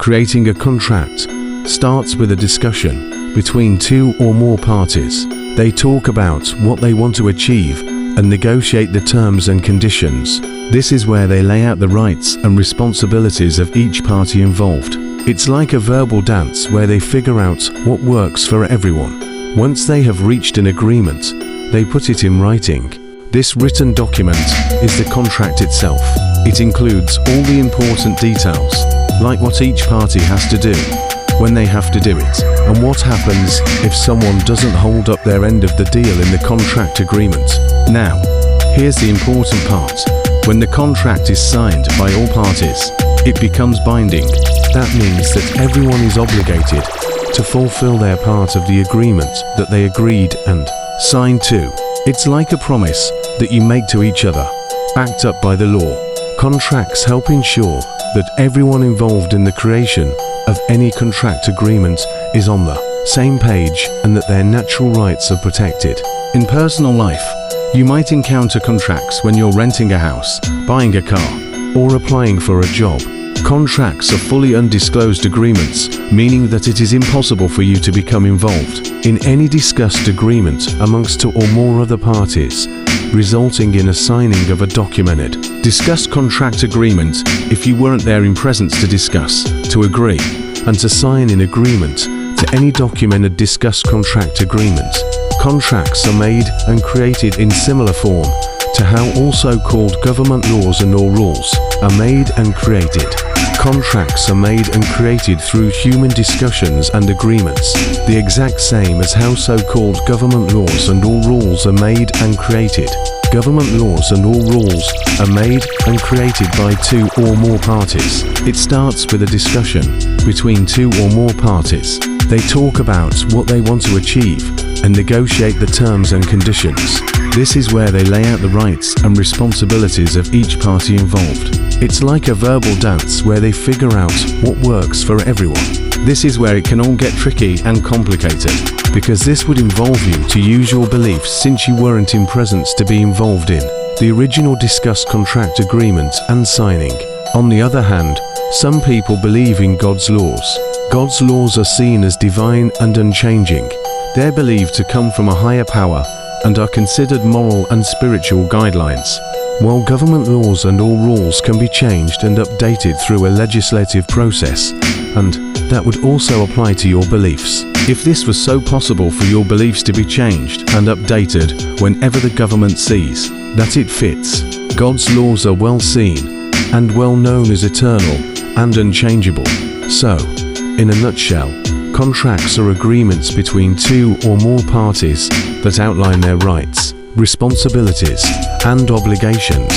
Creating a contract starts with a discussion between two or more parties. They talk about what they want to achieve and negotiate the terms and conditions. This is where they lay out the rights and responsibilities of each party involved. It's like a verbal dance where they figure out what works for everyone. Once they have reached an agreement, they put it in writing. This written document is the contract itself. It includes all the important details, like what each party has to do, when they have to do it, and what happens if someone doesn't hold up their end of the deal in the contract agreement. Now, here's the important part. When the contract is signed by all parties, it becomes binding. That means that everyone is obligated to fulfill their part of the agreement that they agreed and signed to. It's like a promise that you make to each other, backed up by the law. Contracts help ensure that everyone involved in the creation of any contract agreement is on the same page and that their natural rights are protected. In personal life, you might encounter contracts when you're renting a house, buying a car, or applying for a job. Contracts are fully undisclosed agreements, meaning that it is impossible for you to become involved in any discussed agreement amongst two or more other parties, resulting in a signing of a documented, discussed contract agreement if you weren't there in presence to discuss, to agree, and to sign in agreement to any documented discussed contract agreement. Contracts are made and created in similar form to how also called government laws and or rules are made and created. Contracts are made and created through human discussions and agreements, the exact same as how so-called government laws and all rules are made and created. Government laws and all rules are made and created by two or more parties. It starts with a discussion between two or more parties. They talk about what they want to achieve and negotiate the terms and conditions. This is where they lay out the rights and responsibilities of each party involved. It's like a verbal dance where they figure out what works for everyone. This is where it can all get tricky and complicated, because this would involve you to use your beliefs since you weren't in presence to be involved in the original discussed contract agreement and signing. On the other hand, some people believe in God's laws. God's laws are seen as divine and unchanging. They're believed to come from a higher power and are considered moral and spiritual guidelines. While government laws and all rules can be changed and updated through a legislative process, and that would also apply to your beliefs. If this was so possible for your beliefs to be changed and updated whenever the government sees that it fits, God's laws are well seen and well known as eternal and unchangeable. So, in a nutshell, contracts are agreements between two or more parties that outline their rights, responsibilities, and obligations.